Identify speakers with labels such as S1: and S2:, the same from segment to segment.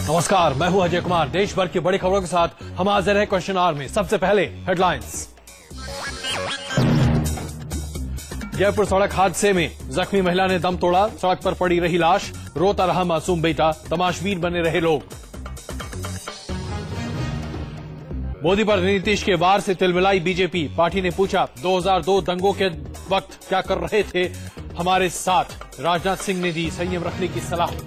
S1: नमस्कार, मैं हूं अजय कुमार। देश भर की बड़ी खबरों के साथ हम हाजिर हैं क्वेश्चन आवर में। सबसे पहले हेडलाइंस। जयपुर सड़क हादसे में जख्मी महिला ने दम तोड़ा, सड़क पर पड़ी रही लाश, रोता रहा मासूम बेटा, तमाशबीन बने रहे लोग। मोदी पर नीतीश के वार से तिलमिलाई बीजेपी, पार्टी ने पूछा 2002 दंगों के वक्त क्या कर रहे थे हमारे साथ, राजनाथ सिंह ने दी संयम रखने की सलाह।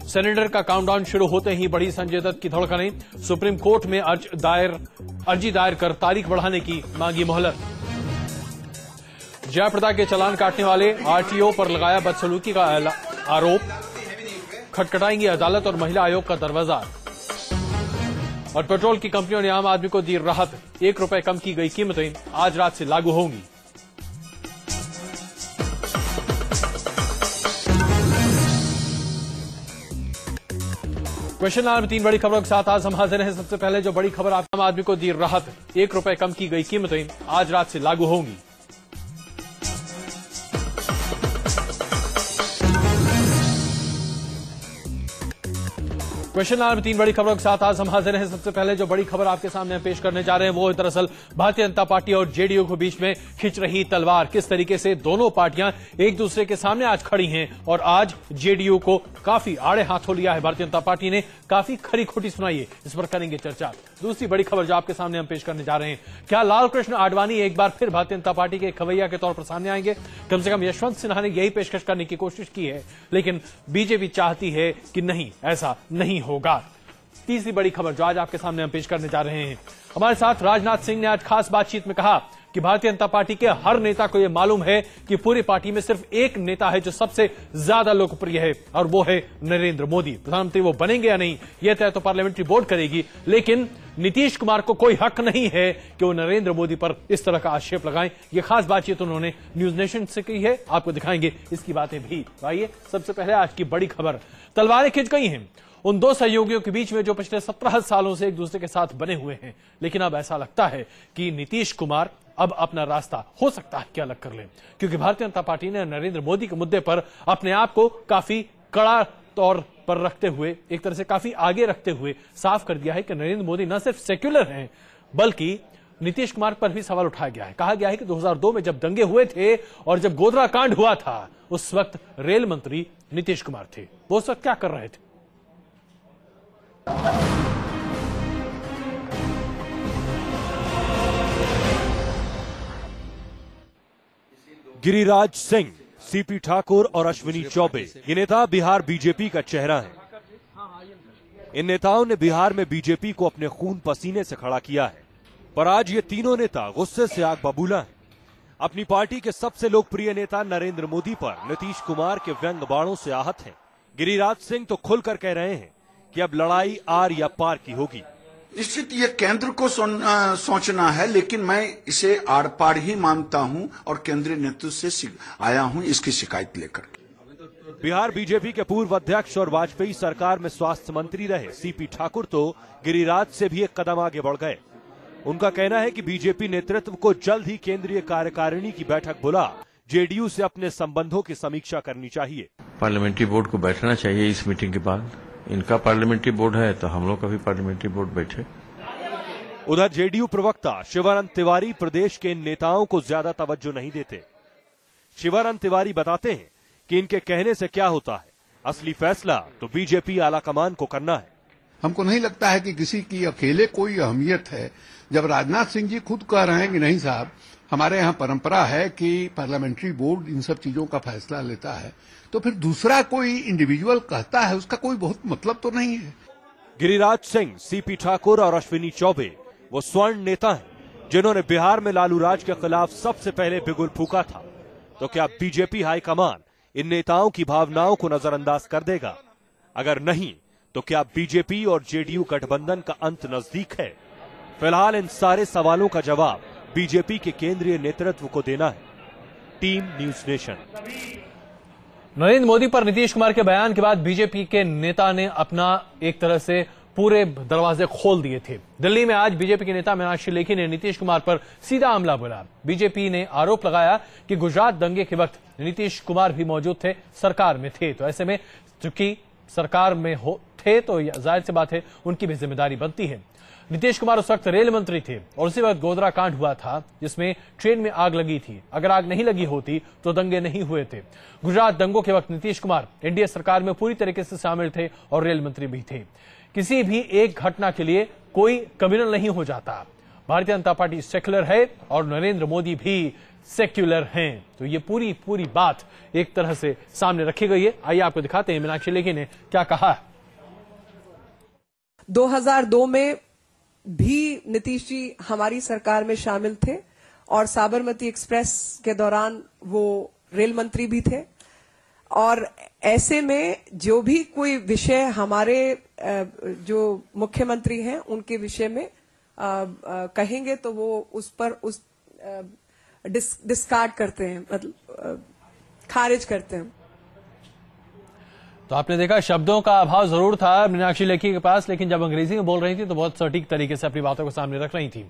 S1: सेनेटर का काउंटडाउन शुरू होते ही बढ़ी संजय दत्त की धड़कनें, सुप्रीम कोर्ट में अर्जी दायर कर तारीख बढ़ाने की मांगी मोहलत। जयप्रदा के चालान काटने वाले आरटीओ पर लगाया बदसलूकी का आरोप, खटखटाएंगी अदालत और महिला आयोग का दरवाजा। और पेट्रोल की कंपनियों ने आम आदमी को दी राहत, ₹1 कम की गई कीमतें आज रात से लागू होंगी। क्वेश्चन आवर में 3 बड़ी खबरों के साथ आज हम हाजिर हैं। सबसे पहले जो बड़ी खबर, आम आदमी को दी राहत, ₹1 कम की गई कीमतें आज रात से लागू होंगी। क्वेश्चन आवर में 3 बड़ी खबरों के साथ आज हम हाजिर हैं। सबसे पहले जो बड़ी खबर आपके सामने हम पेश करने जा रहे हैं वो दरअसल भारतीय जनता पार्टी और जेडीयू के बीच में खिंच रही तलवार। किस तरीके से दोनों पार्टियां एक दूसरे के सामने आज खड़ी हैं और आज जेडीयू को काफी आड़े हाथों लिया है भारतीय जनता पार्टी ने, काफी खरी खोटी सुनाई है, इस पर करेंगे चर्चा। दूसरी बड़ी खबर जो आपके सामने हम पेश करने जा रहे हैं, क्या लाल कृष्ण आडवाणी एक बार फिर भारतीय जनता पार्टी के खवैया के तौर पर सामने आएंगे? कम से कम यशवंत सिन्हा ने यही पेशकश करने की कोशिश की है, लेकिन बीजेपी चाहती है कि नहीं, ऐसा नहीं होगा। तीसरी बड़ी खबर जो आज आपके सामने हम पेश करने जा रहे हैं, हमारे साथ राजनाथ सिंह ने आज खास बातचीत में कहा कि भारतीय जनता पार्टी के हर नेता को यह मालूम है कि पूरी पार्टी में सिर्फ एक नेता है जो सबसे ज्यादा लोकप्रिय है और वो है नरेंद्र मोदी। प्रधानमंत्री वो बनेंगे या नहीं यह तय तो पार्लियामेंट्री बोर्ड करेगी, लेकिन नीतीश कुमार को कोई हक नहीं है कि वो नरेंद्र मोदी पर इस तरह का आक्षेप लगाएं। यह खास बातचीत उन्होंने न्यूज नेशन से की है, आपको दिखाएंगे इसकी बातें भी। आइए सबसे पहले आज की बड़ी खबर, तलवारें खिंच गई हैं उन दो सहयोगियों के बीच में जो पिछले 17 सालों से एक दूसरे के साथ बने हुए हैं, लेकिन अब ऐसा लगता है कि नीतीश कुमार अब अपना रास्ता हो सकता है कि अलग कर लें, क्योंकि भारतीय जनता पार्टी ने नरेंद्र मोदी के मुद्दे पर अपने आप को काफी कड़ा तौर पर रखते हुए, एक तरह से काफी आगे रखते हुए साफ कर दिया है कि नरेंद्र मोदी न सिर्फ सेक्युलर हैं बल्कि नीतीश कुमार पर भी सवाल उठाया गया है। कहा गया है कि 2002 में जब दंगे हुए थे और जब गोधरा कांड हुआ था उस वक्त रेल मंत्री नीतीश कुमार थे, वो उस वक्त क्या कर रहे थे?
S2: गिरिराज सिंह, सीपी ठाकुर और अश्विनी चौबे, ये नेता बिहार बीजेपी का चेहरा है। इन नेताओं ने बिहार में बीजेपी को अपने खून पसीने से खड़ा किया है, पर आज ये तीनों नेता गुस्से से आग बबूला हैं। अपनी पार्टी के सबसे लोकप्रिय नेता नरेंद्र मोदी पर नीतीश कुमार के व्यंग बाणों से आहत हैं। गिरिराज सिंह तो खुलकर कह रहे हैं कि अब लड़ाई आर या पार की होगी।
S3: निश्चित ये केंद्र को सोचना है, लेकिन मैं इसे आर पार ही मानता हूं और केंद्रीय नेतृत्व से आया हूं इसकी शिकायत लेकर।
S2: बिहार बीजेपी के पूर्व अध्यक्ष और वाजपेयी सरकार में स्वास्थ्य मंत्री रहे सीपी ठाकुर तो गिरिराज से भी एक कदम आगे बढ़ गए। उनका कहना है कि बीजेपी नेतृत्व को जल्द ही केंद्रीय कार्यकारिणी की बैठक बुला जेडीयू से अपने संबंधों की समीक्षा करनी चाहिए।
S4: पार्लियामेंट्री बोर्ड को बैठना चाहिए इस मीटिंग के बाद। इनका पार्लियामेंट्री बोर्ड है तो हम लोग का भी पार्लियामेंट्री बोर्ड बैठे।
S2: उधर जेडीयू प्रवक्ता शिवानंद तिवारी प्रदेश के इन नेताओं को ज्यादा तवज्जो नहीं देते। शिवानंद तिवारी बताते हैं कि इनके कहने से क्या होता है, असली फैसला तो बीजेपी आलाकमान को करना है।
S5: हमको नहीं लगता है कि किसी की अकेले कोई अहमियत है। जब राजनाथ सिंह जी खुद कह रहे हैं कि नहीं साहब, हमारे यहाँ परंपरा है कि पार्लियामेंट्री बोर्ड इन सब चीजों का फैसला लेता है, तो फिर दूसरा कोई इंडिविजुअल कहता है उसका कोई बहुत मतलब तो नहीं है।
S2: गिरिराज सिंह, सीपी ठाकुर और अश्विनी चौबे वो स्वर्ण नेता हैं जिन्होंने बिहार में लालू राज के खिलाफ सबसे पहले बिगुल फूका था। तो क्या बीजेपी हाईकमान इन नेताओं की भावनाओं को नजरअंदाज कर देगा? अगर नहीं तो क्या बीजेपी और जेडीयू गठबंधन का अंत नजदीक है? फिलहाल इन सारे सवालों का जवाब बीजेपी के केंद्रीय नेतृत्व को देना है। Team news nation.
S1: Narendra Modi पर नीतीश कुमार के बयान के बाद बीजेपी के नेता ने अपना एक तरह से पूरे दरवाजे खोल दिए थे। दिल्ली में आज बीजेपी के नेता मीनाक्षी लेखी ने नीतीश कुमार पर सीधा हमला बोला। बीजेपी ने आरोप लगाया कि गुजरात दंगे के वक्त नीतीश कुमार भी मौजूद थे, सरकार में थे, तो ऐसे में चूंकि सरकार में थे तो जाहिर सी बात है उनकी भी जिम्मेदारी बनती है। नीतीश कुमार उस वक्त रेल मंत्री थे और उसी वक्त गोधरा कांड हुआ था जिसमें ट्रेन में आग लगी थी। अगर आग नहीं लगी होती तो दंगे नहीं हुए थे। गुजरात दंगों के वक्त नीतीश कुमार एनडीए सरकार में पूरी तरीके से शामिल थे और रेल मंत्री भी थे। किसी भी एक घटना के लिए कोई कम्युनल नहीं हो जाता। भारतीय जनता पार्टी सेक्युलर है और नरेंद्र मोदी भी सेक्युलर हैं। तो ये पूरी बात एक तरह से सामने रखी गई है। आइए आपको दिखाते हैं मीनाक्षी लेखी ने क्या कहा।
S6: 2002 में भी नीतीश जी हमारी सरकार में शामिल थे और साबरमती एक्सप्रेस के दौरान वो रेल मंत्री भी थे। और ऐसे में जो भी कोई विषय हमारे जो मुख्यमंत्री हैं उनके विषय में कहेंगे तो वो उस पर डिस्कार्ड करते हैं, मतलब खारिज करते हैं।
S1: तो आपने देखा शब्दों का अभाव जरूर था मीनाक्षी लेखी के पास, लेकिन जब अंग्रेजी में बोल रही थी तो बहुत सटीक तरीके से अपनी बातों को सामने रख रही थी।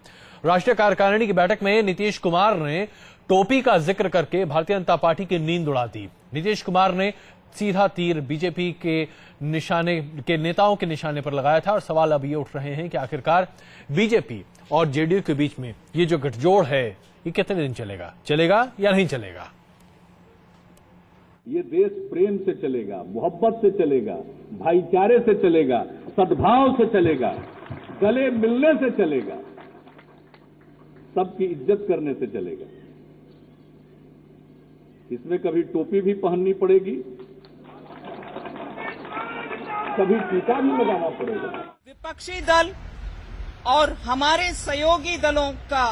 S1: राष्ट्रीय कार्यकारिणी की बैठक में नीतीश कुमार ने टोपी का जिक्र करके भारतीय जनता पार्टी की नींद उड़ा दी। नीतीश कुमार ने सीधा तीर बीजेपी के नेताओं के निशाने पर लगाया था और सवाल अब ये उठ रहे हैं कि आखिरकार बीजेपी और जेडीयू के बीच में ये जो गठजोड़ है ये कितने दिन चलेगा या नहीं चलेगा।
S7: ये देश प्रेम से चलेगा, मोहब्बत से चलेगा, भाईचारे से चलेगा, सद्भाव से चलेगा, गले मिलने से चलेगा, सबकी इज्जत करने से चलेगा। इसमें कभी टोपी भी पहननी पड़ेगी, कभी टीका भी लगाना पड़ेगा।
S8: विपक्षी दल और हमारे सहयोगी दलों का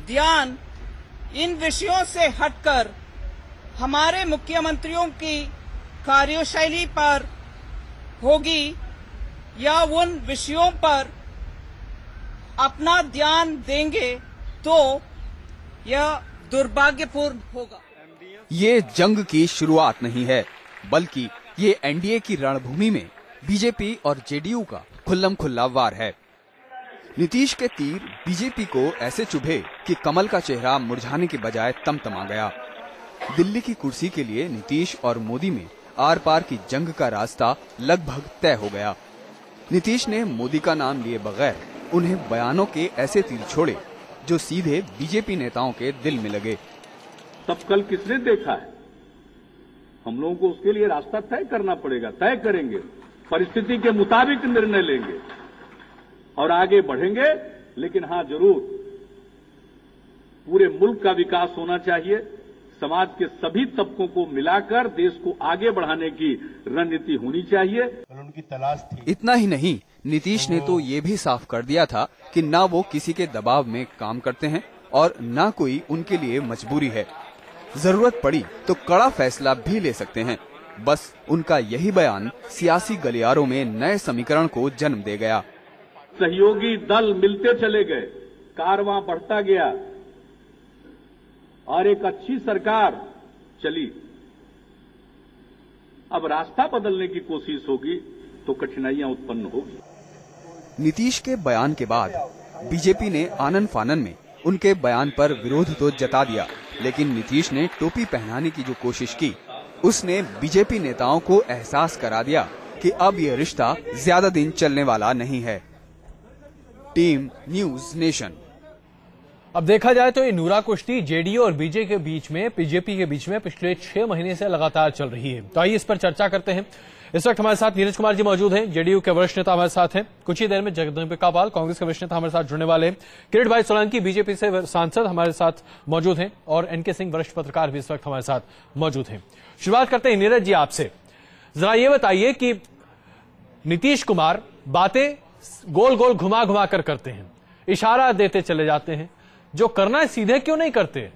S8: ध्यान इन विषयों से हटकर हमारे मुख्यमंत्रियों की कार्यशैली पर होगी या उन विषयों पर अपना ध्यान देंगे तो यह दुर्भाग्यपूर्ण होगा।
S9: ये जंग की शुरुआत नहीं है, बल्कि ये एनडीए की रणभूमि में बीजेपी और जेडीयू का खुल्लम खुल्ला वार है। नीतीश के तीर बीजेपी को ऐसे चुभे कि कमल का चेहरा मुरझाने के बजाय तमतमा गया। दिल्ली की कुर्सी के लिए नीतीश और मोदी में आर पार की जंग का रास्ता लगभग तय हो गया। नीतीश ने मोदी का नाम लिए बगैर उन्हें बयानों के ऐसे तीर छोड़े जो सीधे बीजेपी नेताओं के दिल में लगे।
S7: तब कल किसने देखा है? हम लोगों को उसके लिए रास्ता तय करना पड़ेगा, तय करेंगे, परिस्थिति के मुताबिक निर्णय लेंगे और आगे बढ़ेंगे। लेकिन हाँ, जरूर पूरे मुल्क का विकास होना चाहिए। समाज के सभी तबकों को मिलाकर देश को आगे बढ़ाने की रणनीति होनी चाहिए। उनकी तलाश थी।
S9: इतना ही नहीं, नीतीश ने तो ये भी साफ कर दिया था कि ना वो किसी के दबाव में काम करते हैं और ना कोई उनके लिए मजबूरी है। जरूरत पड़ी तो कड़ा फैसला भी ले सकते हैं। बस उनका यही बयान सियासी गलियारों में नए समीकरण को जन्म दे गया।
S7: सहयोगी दल मिलते चले गए, कारवां बढ़ता गया और एक अच्छी सरकार चली। अब रास्ता बदलने की कोशिश होगी तो कठिनाइयां उत्पन्न होगी।
S9: नीतीश के बयान के बाद बीजेपी ने आनन फानन में उनके बयान पर विरोध तो जता दिया, लेकिन नीतीश ने टोपी पहनाने की जो कोशिश की उसने बीजेपी नेताओं को एहसास करा दिया कि अब यह रिश्ता ज्यादा दिन चलने वाला नहीं है। Team news nation.
S1: अब देखा जाए तो ये नूरा कुश्ती जेडीयू और बीजेपी के बीच में पिछले 6 महीने से लगातार चल रही है। तो आइए इस पर चर्चा करते हैं। इस वक्त हमारे साथ नीरज कुमार जी मौजूद हैं, जेडीयू के वरिष्ठ नेता हमारे साथ हैं। कुछ ही देर में जगदम्बिका पाल, कांग्रेस के वरिष्ठ नेता हमारे साथ जुड़ने वाले हैं। किरीट भाई सोलंकी बीजेपी से सांसद हमारे साथ मौजूद हैं और एनके सिंह वरिष्ठ पत्रकार भी इस वक्त हमारे साथ मौजूद हैं। शुरुआत करते हैं नीरज जी आपसे। जरा ये बताइए कि नीतीश कुमार बातें गोल गोल घुमा घुमा कर करते हैं, इशारा देते चले जाते हैं, जो करना है सीधे क्यों नहीं करते?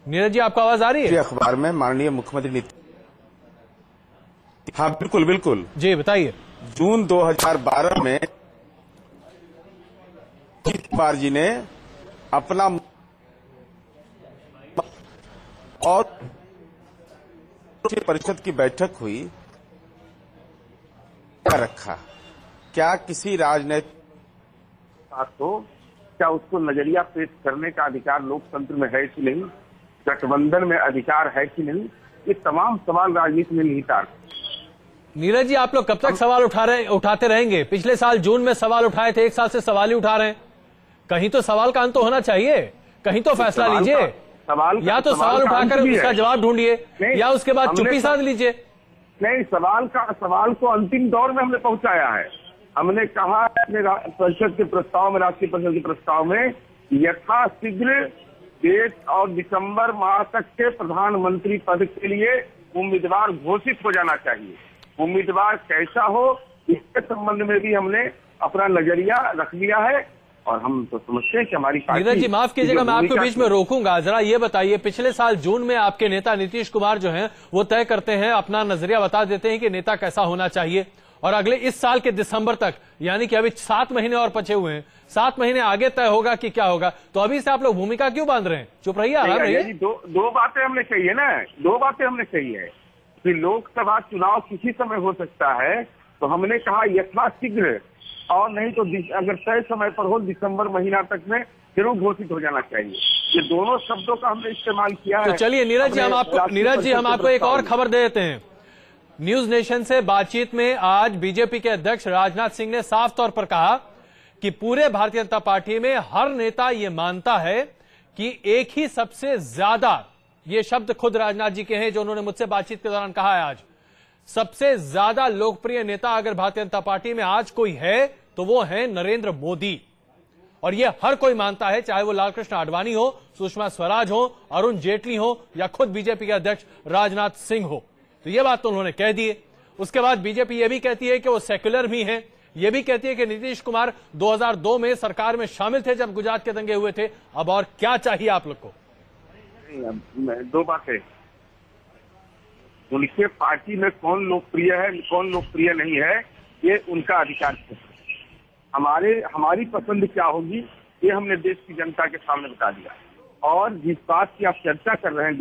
S1: नीरज जी आपको आवाज आ रही है?
S10: अखबार में माननीय मुख्यमंत्री हाँ बिल्कुल बिल्कुल
S1: जी बताइए।
S10: जून 2012 में कुमार जी ने अपना और परिषद की बैठक हुई, क्या रखा? क्या किसी राजनीतिक को क्या उसको नजरिया पेश करने का अधिकार लोकतंत्र में है कि नहीं, गठबंधन में अधिकार है कि नहीं, ये तमाम सवाल राजनीति में निहितार्थ।
S1: नीरज जी, आप लोग कब तक सवाल उठाते रहेंगे? पिछले साल जून में सवाल उठाए थे, 1 साल से सवाल ही उठा रहे हैं। कहीं तो सवाल का अंत तो होना चाहिए, कहीं तो फैसला लीजिए। या तो सवाल उठाकर उसका जवाब ढूंढिए, या उसके बाद चुप्पी साध लीजिए।
S10: नहीं, सवाल को अंतिम दौर में हमने पहुंचाया है। हमने कहा परिषद के प्रस्ताव में, राष्ट्रीय परिषद के प्रस्ताव में यथाशीघ्र देश और दिसंबर माह तक के प्रधानमंत्री पद के लिए उम्मीदवार घोषित हो जाना चाहिए। उम्मीदवार कैसा हो, इसके संबंध में भी हमने अपना नजरिया रख लिया है, और हम तो समझते हैं कि हमारी पार्टी।
S1: नीरज जी, माफ कीजिएगा, मैं आपको बीच में रोकूंगा। जरा ये बताइए, पिछले साल जून में आपके नेता नीतीश कुमार जो हैं वो तय करते हैं, अपना नजरिया बता देते हैं कि नेता कैसा होना चाहिए, और अगले इस साल के दिसंबर तक, यानी कि अभी 7 महीने और बचे हुए हैं, 7 महीने आगे तय होगा कि क्या होगा। तो अभी से आप लोग भूमिका क्यों बांध रहे हैं? चुप रहिए, आराम रहिए।
S10: दो बातें हमने कही है ना, 2 बातें हमने कही है कि लोकसभा चुनाव किसी समय हो सकता है, तो हमने कहा यथाशीघ्र, और नहीं तो अगर तय समय पर हो दिसंबर महीना तक में जरूर घोषित हो जाना चाहिए। ये दोनों शब्दों का हमने इस्तेमाल किया है।
S1: तो चलिए नीरज जी, हम आपको एक और खबर दे देते हैं। न्यूज नेशन से बातचीत में आज बीजेपी के अध्यक्ष राजनाथ सिंह ने साफ तौर पर कहा कि पूरे भारतीय जनता पार्टी में हर नेता ये मानता है कि एक ही सबसे ज्यादा, ये शब्द खुद राजनाथ जी के हैं जो उन्होंने मुझसे बातचीत के दौरान कहा है, आज सबसे ज्यादा लोकप्रिय नेता अगर भारतीय जनता पार्टी में आज कोई है तो वो है नरेंद्र मोदी। और ये हर कोई मानता है, चाहे वो लालकृष्ण आडवाणी हो, सुषमा स्वराज हो, अरुण जेटली हो, या खुद बीजेपी के अध्यक्ष राजनाथ सिंह हो। तो ये बात तो उन्होंने कह दी है। उसके बाद बीजेपी ये भी कहती है कि वो सेक्युलर भी हैं, ये भी कहती है कि नीतीश कुमार 2002 में सरकार में शामिल थे जब गुजरात के दंगे हुए थे। अब और क्या चाहिए आप लोग को?
S10: 2 बातें, उनके पार्टी में कौन लोकप्रिय है, कौन लोकप्रिय नहीं है, ये उनका अधिकार है। हमारी पसंद क्या होगी, ये हमने देश की जनता के सामने बता दिया। और जिस बात की आप चर्चा कर रहे हैं,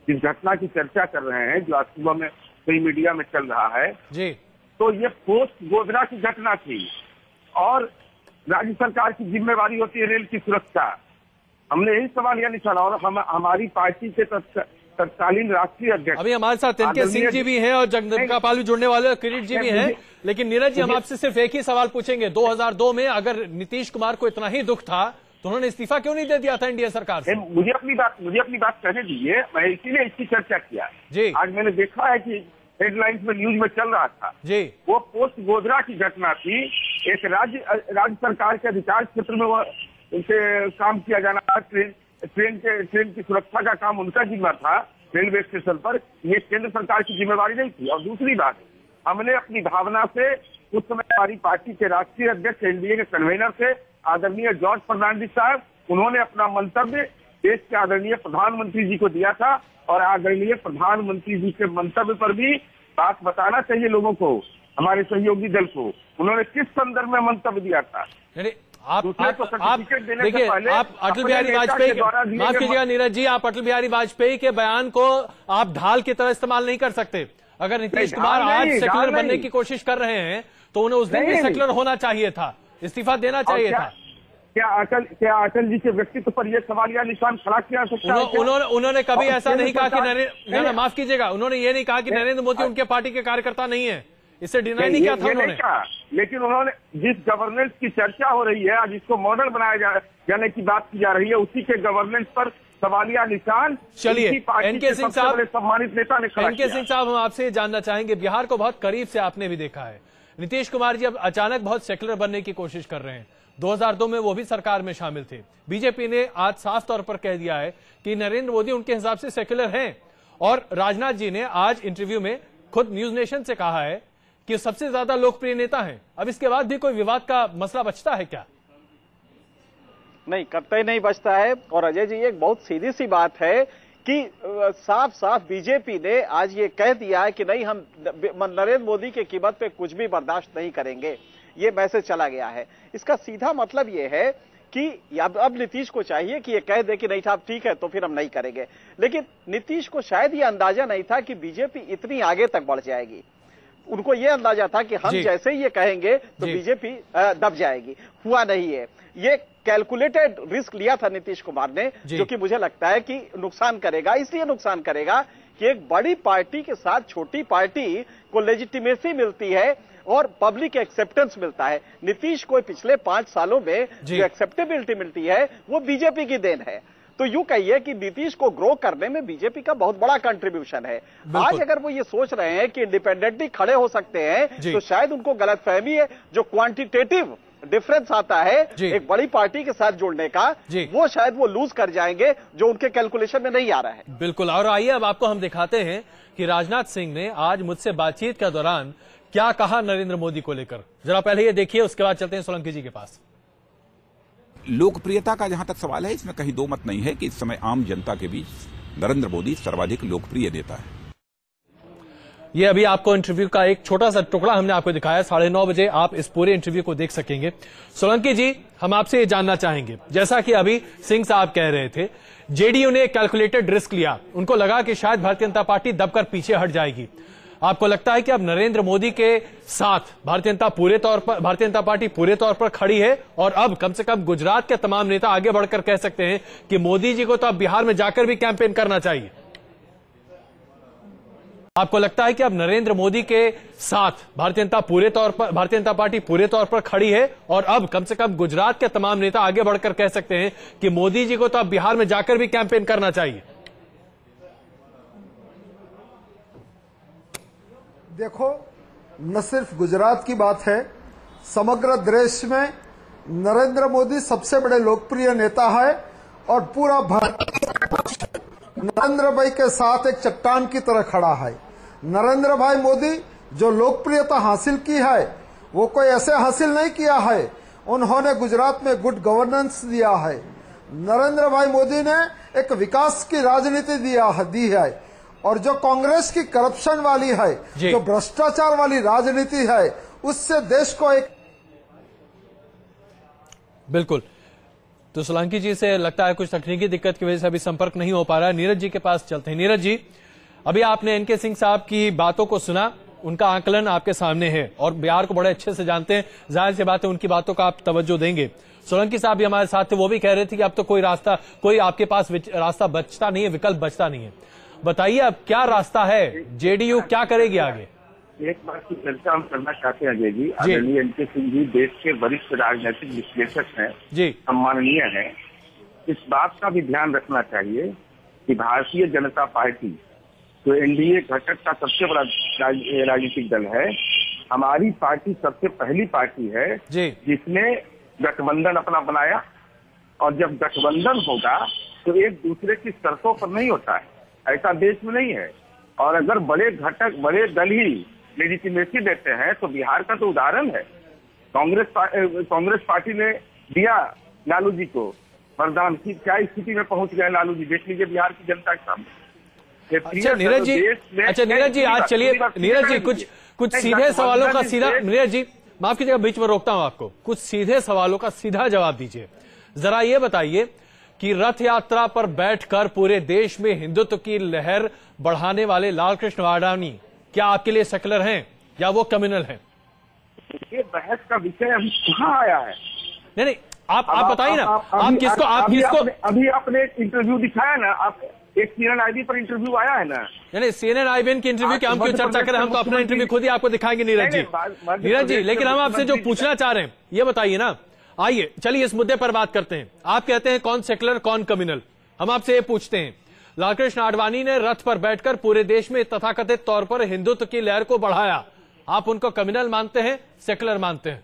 S10: जिस घटना की चर्चा कर रहे हैं, जो आज सुबह में कई मीडिया में चल रहा है
S1: जी, तो
S10: ये पोस्ट गोधरा की घटना थी, और राज्य सरकार की जिम्मेवारी होती है रेल की सुरक्षा। हमने यही सवाल यह निशाना, और हमारी पार्टी के तत्कालीन राष्ट्रीय अध्यक्ष
S1: अभी हमारे साथ एनके सिंह जी भी हैं और जगदम्बिका पाल भी जुड़ने वाले, किरीट जी भी हैं। लेकिन नीरज जी, हम आपसे सिर्फ एक ही सवाल पूछेंगे, 2002 में अगर नीतीश कुमार को इतना ही दुख था तो उन्होंने इस्तीफा क्यों नहीं दे दिया था एनडीए सरकार से?
S10: मुझे अपनी बात कहने दीजिए, मैं इसीलिए इसकी चर्चा किया
S1: जी।
S10: आज मैंने देखा है कि हेडलाइंस में न्यूज में चल रहा था
S1: जी,
S10: वो पोस्ट गोधरा की घटना थी। एक राज्य सरकार के अधिकार क्षेत्र में वो उनसे काम किया जाना था, ट्रेन की सुरक्षा का काम उनका जिम्मा था रेलवे स्टेशन पर, ये केंद्र सरकार की जिम्मेवारी नहीं थी। और दूसरी बात, हमने अपनी भावना से उस समय हमारी पार्टी के राष्ट्रीय अध्यक्ष, एनडीए के कन्वीनर थे आदरणीय जॉर्ज फर्नांडिस साहब, उन्होंने अपना मंतव्य देश के आदरणीय प्रधानमंत्री जी को दिया था, और आदरणीय प्रधानमंत्री जी के मंतव्य पर भी बात बताना चाहिए लोगों को, हमारे सहयोगी दल को, उन्होंने किस संदर्भ में मंतव्य दिया था।
S1: आप देखिए, आप अटल बिहारी वाजपेयी, माफ कीजिएगा नीरज जी, आप अटल बिहारी वाजपेयी के बयान को आप ढाल की तरह इस्तेमाल नहीं कर सकते। अगर नीतीश कुमार आज सेक्युलर बनने की कोशिश कर रहे हैं तो उन्हें उस दिन भी सेक्युलर होना चाहिए था, इस्तीफा देना चाहिए था।
S10: क्या अटल जी के व्यक्तित्व पर यह सवाल या निशान खड़ा किया सकता है?
S1: उन्होंने कभी ऐसा नहीं कहा कि माफ कीजिएगा, उन्होंने ये नहीं कहा कि नरेंद्र मोदी उनके पार्टी के कार्यकर्ता नहीं है, इससे डिनाई नहीं किया था उन्होंने।
S10: लेकिन उन्होंने जिस गवर्नेंस की चर्चा हो रही है, जिसको मॉडल बनाया जाने की बात की जा रही है, उसी के गवर्नेंस पर सवालिया निशान
S1: चलिए एनके सिंह साहब,
S10: सम्मानित नेता ने खड़ा किया।
S1: एनके सिंह साहब, हम आपसे जानना चाहेंगे, बिहार को बहुत करीब से आपने भी देखा है, नीतीश कुमार जी अब अचानक बहुत सेक्युलर बनने की कोशिश कर रहे हैं। 2002 में वो भी सरकार में शामिल थे। बीजेपी ने आज साफ तौर पर कह दिया है कि नरेंद्र मोदी उनके हिसाब से सेक्युलर हैं, और राजनाथ जी ने आज इंटरव्यू में खुद न्यूज नेशन से कहा है कि सबसे ज्यादा लोकप्रिय नेता हैं। अब इसके बाद भी कोई विवाद का मसला बचता है क्या?
S11: नहीं, कतई नहीं बचता है। और अजय जी, एक बहुत सीधी सी बात है कि साफ साफ बीजेपी ने आज ये कह दिया है कि नहीं, हम नरेंद्र मोदी की कीमत पे कुछ भी बर्दाश्त नहीं करेंगे। ये मैसेज चला गया है। इसका सीधा मतलब ये है कि अब नीतीश को चाहिए कि ये कह दे कि नहीं साहब ठीक है तो फिर हम नहीं करेंगे। लेकिन नीतीश को शायद ये अंदाजा नहीं था कि बीजेपी इतनी आगे तक बढ़ जाएगी। उनको ये अंदाजा था कि हम जैसे ही ये कहेंगे तो बीजेपी दब जाएगी। हुआ नहीं है। ये कैलकुलेटेड रिस्क लिया था नीतीश कुमार ने, जो कि मुझे लगता है कि नुकसान करेगा। इसलिए नुकसान करेगा कि एक बड़ी पार्टी के साथ छोटी पार्टी को लेजिटिमेसी मिलती है और पब्लिक एक्सेप्टेंस मिलता है। नीतीश को पिछले 5 सालों में जो एक्सेप्टेबिलिटी मिलती है वो बीजेपी की देन है। तो यूं कहिए कि नीतीश को ग्रो करने में बीजेपी का बहुत बड़ा कंट्रीब्यूशन है। आज अगर वो ये सोच रहे हैं कि इंडिपेंडेंटली खड़े हो सकते हैं तो शायद उनको गलतफहमी है। जो क्वांटिटेटिव डिफरेंस आता है एक बड़ी पार्टी के साथ जुड़ने का, वो शायद वो लूज कर जाएंगे, जो उनके कैलकुलेशन में नहीं आ रहा है।
S1: बिल्कुल। और आइए अब आपको हम दिखाते हैं कि राजनाथ सिंह ने आज मुझसे बातचीत के दौरान क्या कहा नरेंद्र मोदी को लेकर। जरा पहले ये देखिए, उसके बाद चलते हैं सोलंकी जी के पास।
S12: लोकप्रियता का जहां तक सवाल है, इसमें कहीं दो मत नहीं है कि इस समय आम जनता के बीच नरेंद्र मोदी सर्वाधिक लोकप्रिय नेता है।
S1: ये अभी आपको इंटरव्यू का एक छोटा सा टुकड़ा हमने आपको दिखाया। 9:30 बजे आप इस पूरे इंटरव्यू को देख सकेंगे। सोलंकी जी, हम आपसे ये जानना चाहेंगे, जैसा कि अभी सिंह साहब कह रहे थे, जेडीयू ने कैलकुलेटेड रिस्क लिया, उनको लगा कि शायद भारतीय जनता पार्टी दबकर पीछे हट जाएगी। आपको लगता है कि अब नरेंद्र मोदी के साथ भारतीय जनता पार्टी पूरे तौर पर खड़ी है और अब कम से कम गुजरात के तमाम नेता आगे बढ़कर कह सकते हैं कि मोदी जी को तो अब बिहार में जाकर भी कैंपेन करना चाहिए? आपको लगता है कि अब नरेंद्र मोदी के साथ भारतीय जनता पार्टी पूरे तौर पर खड़ी है और अब कम से कम गुजरात के तमाम नेता आगे बढ़कर कह सकते हैं कि मोदी जी को तो अब बिहार में जाकर भी कैंपेन करना चाहिए?
S13: देखो, न सिर्फ गुजरात की बात है, समग्र देश में नरेंद्र मोदी सबसे बड़े लोकप्रिय नेता है और पूरा भारत नरेंद्र भाई के साथ एक चट्टान की तरह खड़ा है। नरेंद्र भाई मोदी जो लोकप्रियता हासिल की है वो कोई ऐसे हासिल नहीं किया है, उन्होंने गुजरात में गुड गवर्नेंस दिया है। नरेंद्र भाई मोदी ने एक विकास की राजनीति दी है और जो कांग्रेस की करप्शन वाली है, जो भ्रष्टाचार वाली राजनीति है, उससे देश को एक
S1: बिल्कुल। तो सोलंकी जी से लगता है कुछ तकनीकी दिक्कत की वजह से अभी संपर्क नहीं हो पा रहा है। नीरज जी के पास चलते हैं। नीरज जी, अभी आपने एनके सिंह साहब की बातों को सुना, उनका आकलन आपके सामने है और बिहार को बड़े अच्छे से जानते हैं, जाहिर सी बात है उनकी बातों का आप तवज्जो देंगे। सोलंकी साहब भी हमारे साथ थे, वो भी कह रहे थे कि अब तो कोई आपके पास रास्ता बचता नहीं है, विकल्प बचता नहीं है। बताइए अब क्या रास्ता है, जेडीयू क्या करेगी आगे?
S10: एक बात की चर्चा हम करना चाहते हैं अजय जी। आदरणीय एनके सिंह जी देश के वरिष्ठ राजनीतिक विश्लेषक हैं, सम्माननीय हैं। इस बात का भी ध्यान रखना चाहिए कि भारतीय जनता पार्टी जो एनडीए घटक का सबसे बड़ा राजनीतिक दल है, हमारी पार्टी सबसे पहली पार्टी है जिसने गठबंधन अपना बनाया। और जब गठबंधन होगा तो एक दूसरे की शर्तों पर नहीं होता है, ऐसा देश में नहीं है। और अगर बड़े दल ही लेजिटिमेसी देते हैं तो बिहार का तो उदाहरण है। कांग्रेस पार्टी ने दिया लालू जी को वरदान की, क्या स्थिति में पहुंच गए लालू जी, देख लीजिए बिहार की जनता के सामने।
S1: अच्छा नीरज जी, आज चलिए नीरज जी कुछ सीधे सवालों का सीधा, नीरज जी माफ कीजिएगा बीच में रोकता हूं आपको, कुछ सीधे सवालों का सीधा जवाब दीजिए। जरा ये बताइए कि रथ यात्रा पर बैठकर पूरे देश में हिंदुत्व की लहर बढ़ाने वाले लालकृष्ण आडवाणी क्या आपके लिए सेकुलर हैं या वो कम्युनल हैं?
S10: ये बहस का विषय अभी कहाँ आया है?
S1: नहीं, आप बताइए ना, आप किसको
S10: अभी आपने इंटरव्यू दिखाया ना, आप एक CNN IB पर इंटरव्यू आया है ना?
S1: नहीं, CNN IB की इंटरव्यू की हम क्यों चर्चा करें, हम तो अपना इंटरव्यू खुद ही आपको दिखाएंगे नीरज जी। लेकिन हम आपसे जो पूछना चाह रहे हैं ये बताइए ना। आइए चलिए इस मुद्दे पर बात करते हैं। आप कहते हैं कौन सेकुलर कौन कम्युनल, हम आपसे ये पूछते हैं। लालकृष्ण आडवाणी ने रथ पर बैठकर पूरे देश में तथाकथित तौर पर हिंदुत्व की लहर को बढ़ाया, आप उनको कम्युनल मानते हैं सेकुलर मानते हैं?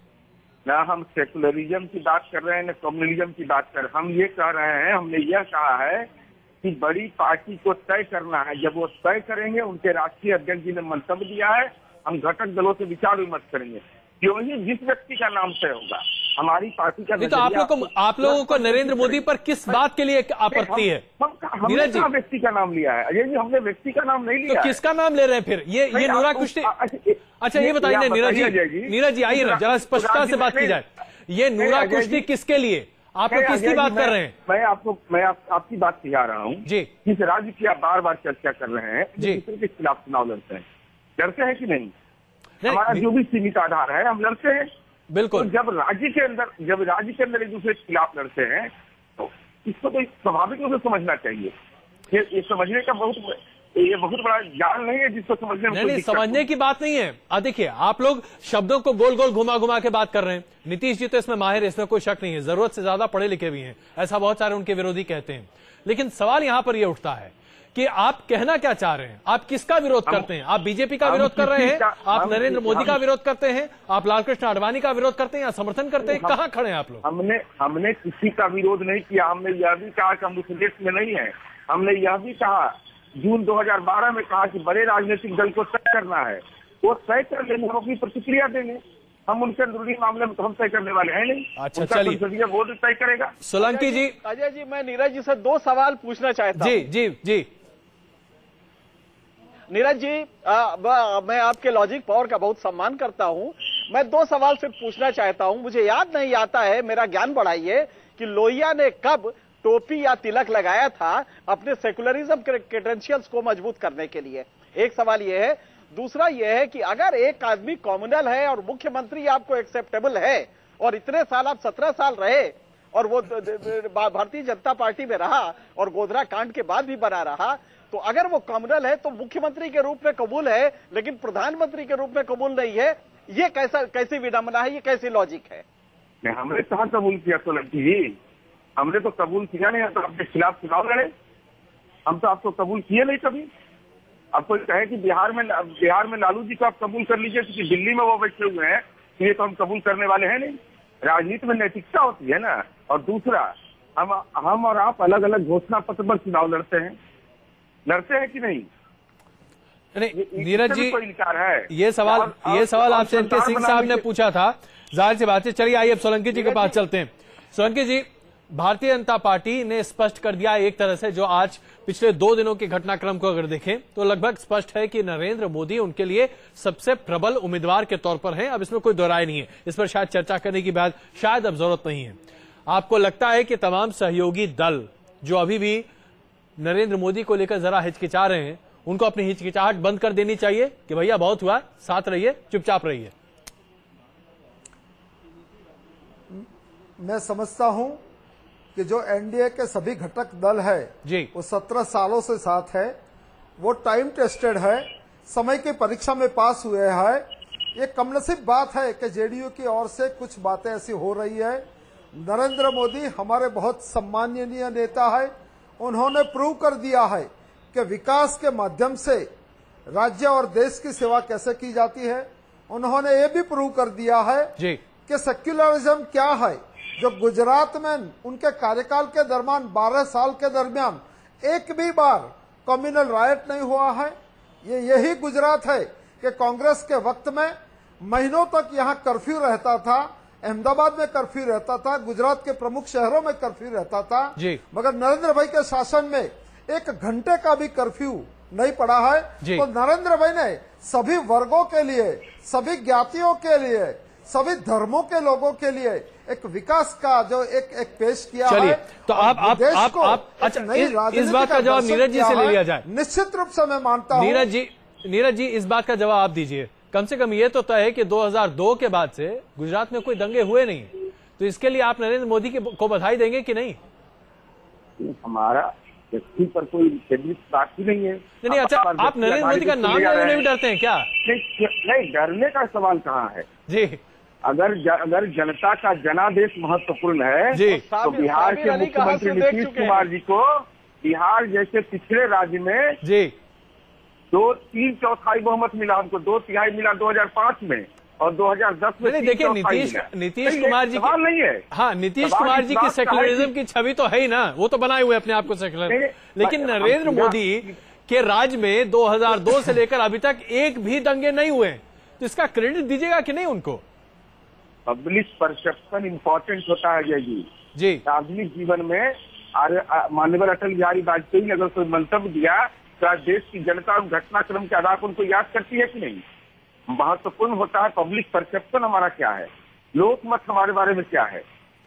S10: ना हम सेकुलरिज्म की बात कर रहे हैं ना कम्युनलिज्म की बात कर रहे हैं। हम ये कह रहे हैं, हमने यह कहा है कि बड़ी पार्टी को तय करना है, जब वो तय करेंगे, उनके राष्ट्रीय अध्यक्ष जी ने मंतव्य दिया है, हम घटक दलों से विचार विमर्श करेंगे, क्यों ही जिस व्यक्ति का नाम तय होगा हमारी पार्टी का।
S1: तो आप लोगों को नरेंद्र मोदी पर किस बात के लिए आपत्ति है?
S10: हमने कहा व्यक्ति का नाम लिया है अजय जी, हमने व्यक्ति का नाम नहीं लिया।
S1: तो किसका नाम ले रहे हैं फिर? ये नूरा कुश्ती। अच्छा ये बताइए नीरज जी आइए ना, जरा स्पष्टता से बात की जाए। ये नूरा कुश्ती किसके लिए, आप लोग किसकी बात कर रहे हैं?
S10: मैं आपकी बात कह रहा हूँ जी। जिस राज्य की आप बार बार चर्चा कर रहे हैं, दूसरे के खिलाफ चुनाव लड़ते हैं, डरते हैं कि नहीं? हमारा जो भी सीमित आधार है हम लड़ते हैं,
S1: बिल्कुल।
S10: तो जब राज्य के अंदर एक दूसरे के खिलाफ लड़ते हैं तो इसको तो स्वाभाविक रूप से समझना चाहिए। ये समझने का बहुत बड़ा ज्ञान नहीं है जिसको समझने में
S1: नहीं, समझने की बात नहीं है। देखिए, आप लोग शब्दों को गोल गोल घुमा घुमा के बात कर रहे हैं। नीतीश जी तो इसमें माहिर है, इसमें कोई शक नहीं है, जरूरत से ज्यादा पढ़े लिखे भी हैं, ऐसा बहुत सारे उनके विरोधी कहते हैं। लेकिन सवाल यहां पर यह उठता है कि आप कहना क्या चाह रहे हैं? आप किसका विरोध करते हैं? आप बीजेपी का विरोध कर रहे हैं, आप नरेंद्र मोदी का विरोध करते हैं, आप लालकृष्ण आडवाणी का विरोध करते हैं या समर्थन करते हैं? कहां खड़े हैं आप लोग?
S10: हमने किसी का विरोध नहीं किया। हमने यह भी कहा कि हम उस देश में नहीं है। हमने यह भी कहा, जून 2012 में कहा कि बड़े राजनीतिक दल को तय करना है, वो तय कर लेंगे, हम अपनी प्रतिक्रिया देंगे। हम उनके अंदरूनी मामले में तो हम तय करने वाले हैं नहीं।
S1: अच्छा, चलिए,
S10: संसदीय बोर्ड तय करेगा।
S1: सोलंकी जी,
S11: अजय जी, मैं नीरज जी से 2 सवाल पूछना चाहता हूं।
S1: जी
S11: नीरज जी, मैं आपके लॉजिक पावर का बहुत सम्मान करता हूं। मैं 2 सवाल सिर्फ पूछना चाहता हूं। मुझे याद नहीं आता है, मेरा ज्ञान बढ़ाइए, कि लोहिया ने कब टोपी या तिलक लगाया था अपने सेकुलरिज्म के क्रेडेंशियल्स को मजबूत करने के लिए। एक सवाल यह है। दूसरा यह है कि अगर एक आदमी कॉम्युनल है और मुख्यमंत्री आपको एक्सेप्टेबल है और इतने साल, आप 17 साल रहे और वो भारतीय जनता पार्टी में रहा और गोधरा कांड के बाद भी बना रहा, तो अगर वो कॉम्युनल है तो मुख्यमंत्री के रूप में कबूल है लेकिन प्रधानमंत्री के रूप में कबूल नहीं है, ये कैसी विडंबना है? ये कैसी लॉजिक है?
S10: हमने कहाँ कबूल किया सोलंकी जी? हमने तो कबूल किया नहीं। तो आपके खिलाफ चुनाव लड़े, हम तो आपको कबूल किए नहीं कभी। अब कोई कहे कि बिहार में लालू जी को आप कबूल कर लीजिए क्योंकि दिल्ली में वो बैठे हुए हैं, ये तो हम कबूल करने वाले हैं नहीं। राजनीति में नैतिकता होती है ना। और दूसरा, हम और आप अलग अलग घोषणा पत्र पर चुनाव लड़ते हैं कि नहीं?
S1: नीरज जी, ये सवाल आपसे एनके सिंह साहब ने पूछा था, जाहिर सी बात है। चलिए, आइए अब सोलंकी जी के पास चलते हैं। सोलंकी जी, भारतीय जनता पार्टी ने स्पष्ट कर दिया एक तरह से, जो आज पिछले 2 दिनों के घटनाक्रम को अगर देखें तो लगभग स्पष्ट है कि नरेंद्र मोदी उनके लिए सबसे प्रबल उम्मीदवार के तौर पर हैं। अब इसमें कोई दो राय नहीं है, इस पर शायद चर्चा करने की बात शायद अब जरूरत नहीं है। आपको लगता है कि तमाम सहयोगी दल जो अभी भी नरेंद्र मोदी को लेकर जरा हिचकिचा रहे हैं, उनको अपनी हिचकिचाहट बंद कर देनी चाहिए कि भैया बहुत हुआ, साथ रहिए, चुपचाप रहिए?
S13: मैं समझता हूं कि जो एनडीए के सभी घटक दल है जी, वो 17 सालों से साथ है, वो टाइम टेस्टेड है, समय की परीक्षा में पास हुए हैं। ये कमनसीब बात है कि जेडीयू की ओर से कुछ बातें ऐसी हो रही है। नरेंद्र मोदी हमारे बहुत सम्माननीय नेता है। उन्होंने प्रूव कर दिया है कि विकास के माध्यम से राज्य और देश की सेवा कैसे की जाती है। उन्होंने ये भी प्रूव कर दिया है जी कि सेक्युलरिज्म क्या है। जो गुजरात में उनके कार्यकाल के दरमियान 12 साल के दरमियान एक भी बार कम्युनल राइट नहीं हुआ है। ये यही गुजरात है कि कांग्रेस के वक्त में महीनों तक यहाँ कर्फ्यू रहता था, अहमदाबाद में कर्फ्यू रहता था, गुजरात के प्रमुख शहरों में कर्फ्यू रहता था जी। मगर नरेंद्र भाई के शासन में 1 घंटे का भी कर्फ्यू नहीं पड़ा है। तो नरेंद्र भाई ने सभी वर्गों के लिए, सभी ज्ञातियों के लिए, सभी धर्मों के लोगों के लिए एक विकास का जो एक पेश किया है।
S1: तो आप अच्छा, इस बात का जवाब नीरज जी से ले लिया जाए।
S13: निश्चित रूप से मैं मानता हूं।
S1: नीरज जी, इस बात का जवाब आप दीजिए। कम से कम ये तो तय है कि 2002 के बाद से गुजरात में कोई दंगे हुए नहीं, तो इसके लिए आप नरेंद्र मोदी को बधाई देंगे कि नहीं?
S10: हमारा व्यक्ति पर कोई बात ही नहीं है।
S1: नहीं, अच्छा, आप नरेंद्र मोदी का नाम लेने में भी डरते हैं क्या?
S10: नहीं, डरने का सवाल कहाँ है जी। अगर जनता का जनादेश महत्वपूर्ण है जी, तो बिहार के मुख्यमंत्री नीतीश कुमार जी को बिहार जैसे पिछड़े राज्य में जी 2/3 बहुमत मिला, हमको 2/3 मिला 2005 में और 2010 में।
S1: देखिए, नीतीश कुमार जी
S10: सवाल नहीं है।
S1: हाँ, नीतीश कुमार जी की सेक्युलरिज्म की छवि तो है ही ना, वो तो बनाए हुए अपने आप को सेक्युलर। लेकिन नरेंद्र मोदी के राज में 2002 से लेकर अभी तक एक भी दंगे नहीं हुए, तो इसका क्रेडिट दीजिएगा कि नहीं उनको?
S10: पब्लिक परसेप्शन इम्पोर्टेंट होता है जय जी। सार्वजनिक जीवन में माननीय अटल बिहारी वाजपेयी ने अगर कोई मंतव्य दिया तो देश की जनता उन घटनाक्रम के आधार पर उनको याद करती है कि नहीं? महत्वपूर्ण होता है पब्लिक परसेप्शन हमारा क्या है, लोकमत हमारे बारे में क्या है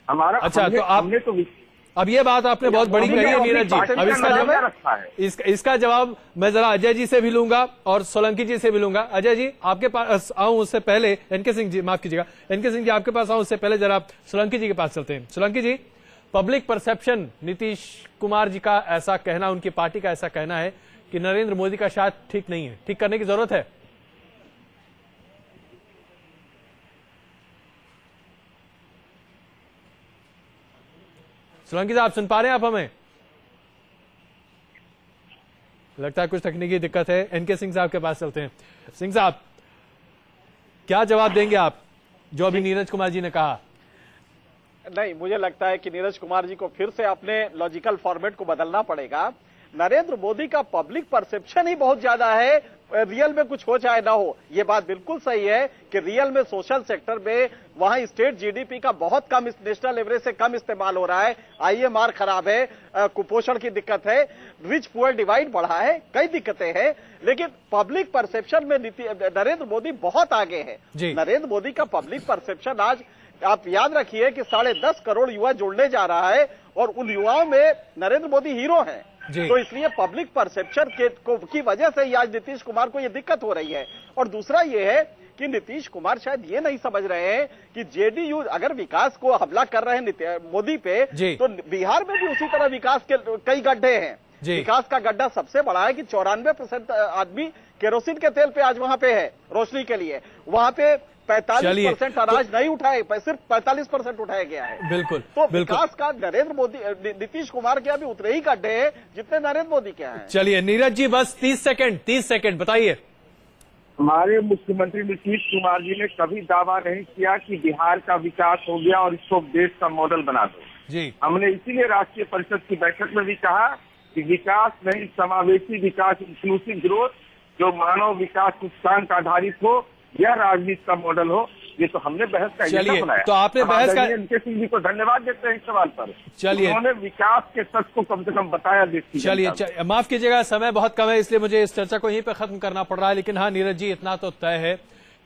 S10: हमारा।
S1: अच्छा, तो अब ये बात आपने बहुत बड़ी कही है नीरज जी। अब इसका जवाब मैं जरा अजय जी से भी लूंगा और सोलंकी जी से भी लूंगा। अजय जी आपके पास आऊं उससे पहले, एनके सिंह जी माफ कीजिएगा, एनके सिंह जी आपके पास आऊं उससे पहले जरा सोलंकी जी के पास चलते हैं। सोलंकी जी, पब्लिक परसेप्शन, नीतीश कुमार जी का ऐसा कहना, उनकी पार्टी का ऐसा कहना है कि नरेंद्र मोदी का शायद ठीक नहीं है, ठीक करने की जरूरत है। सोलंकी साहब सुन पा रहे हैं आप हमें? लगता है कुछ तकनीकी दिक्कत है। एनके सिंह साहब के पास चलते हैं। सिंह साहब, क्या जवाब देंगे आप जो अभी नीरज कुमार जी ने कहा?
S11: नहीं, मुझे लगता है कि नीरज कुमार जी को फिर से अपने लॉजिकल फॉर्मेट को बदलना पड़ेगा। नरेंद्र मोदी का पब्लिक परसेप्शन ही बहुत ज्यादा है, रियल में कुछ हो चाहे ना हो। ये बात बिल्कुल सही है कि रियल में सोशल सेक्टर में वहां स्टेट जीडीपी का बहुत कम, नेशनल एवरेज से कम इस्तेमाल हो रहा है, आईएमआर खराब है, कुपोषण की दिक्कत है, रिच पुअर डिवाइड बढ़ा है, कई दिक्कतें हैं। लेकिन पब्लिक परसेप्शन में नरेंद्र मोदी बहुत आगे है। नरेंद्र मोदी का पब्लिक परसेप्शन आज आप याद रखिए कि 10.5 करोड़ युवा जुड़ने जा रहा है और उन युवाओं में नरेंद्र मोदी हीरो हैं। तो इसलिए पब्लिक परसेप्शन की वजह से आज नीतीश कुमार को यह दिक्कत हो रही है। और दूसरा यह है कि नीतीश कुमार शायद ये नहीं समझ रहे हैं कि जेडीयू अगर विकास को हमला कर रहे हैं मोदी पे, तो बिहार में भी उसी तरह विकास के कई गड्ढे हैं। विकास का गड्ढा सबसे बड़ा है कि 94% आदमी केरोसिन के तेल पे आज वहां पे है रोशनी के लिए। वहां पे 45% अनाज नहीं उठाए, सिर्फ 45% उठाया गया है।
S1: बिल्कुल।
S11: तो विकास का नरेंद्र मोदी, नीतीश कुमार के अभी उतने ही गड्ढे हैं जितने नरेंद्र मोदी के हैं।
S1: चलिए नीरज जी, बस 30 सेकंड बताइए।
S10: हमारे मुख्यमंत्री नीतीश कुमार जी ने कभी दावा नहीं किया कि बिहार का विकास हो गया और इसको देश का मॉडल बना दो।
S1: जी,
S10: हमने इसीलिए राष्ट्रीय परिषद की बैठक में भी कहा कि विकास नहीं, समावेशी विकास, इंक्लूसिव ग्रोथ, जो मानव विकास सूचकांक आधारित हो, यह राजनीति का मॉडल हो। ये तो हमने बहस का एजेंडा बनाया।
S1: तो आपने बहस का,
S10: एनके सिंह जी को धन्यवाद देते हैं इस सवाल पर।
S1: चलिए,
S10: उन्होंने विकास के सच को कम से कम बताया देश की।
S1: चलिए माफ कीजिएगा, समय बहुत कम है इसलिए मुझे इस चर्चा को यहीं पे खत्म करना पड़ रहा है। लेकिन हाँ नीरज जी, इतना तो तय है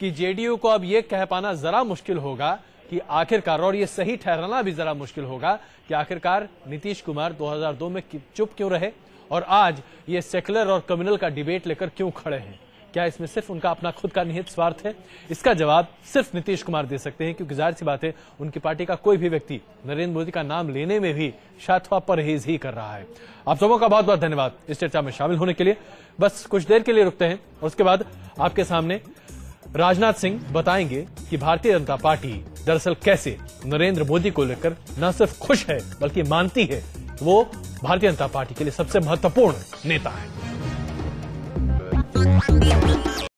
S1: कि जेडीयू को अब ये कह पाना जरा मुश्किल होगा कि आखिरकार, और ये सही ठहराना भी जरा मुश्किल होगा कि आखिरकार नीतीश कुमार 2002 में चुप क्यों रहे और आज ये सेकुलर और कम्युनल का डिबेट लेकर क्यों खड़े हैं। क्या इसमें सिर्फ उनका अपना खुद का निहित स्वार्थ है? इसका जवाब सिर्फ नीतीश कुमार दे सकते हैं, क्योंकि जाहिर सी बात है उनकी पार्टी का कोई भी व्यक्ति नरेंद्र मोदी का नाम लेने में भी शायद परहेज ही कर रहा है। आप सबों का बहुत बहुत धन्यवाद इस चर्चा में शामिल होने के लिए। बस कुछ देर के लिए रुकते हैं और उसके बाद आपके सामने राजनाथ सिंह बताएंगे कि भारतीय जनता पार्टी दरअसल कैसे नरेंद्र मोदी को लेकर न सिर्फ खुश है बल्कि मानती है वो भारतीय जनता पार्टी के लिए सबसे महत्वपूर्ण नेता है।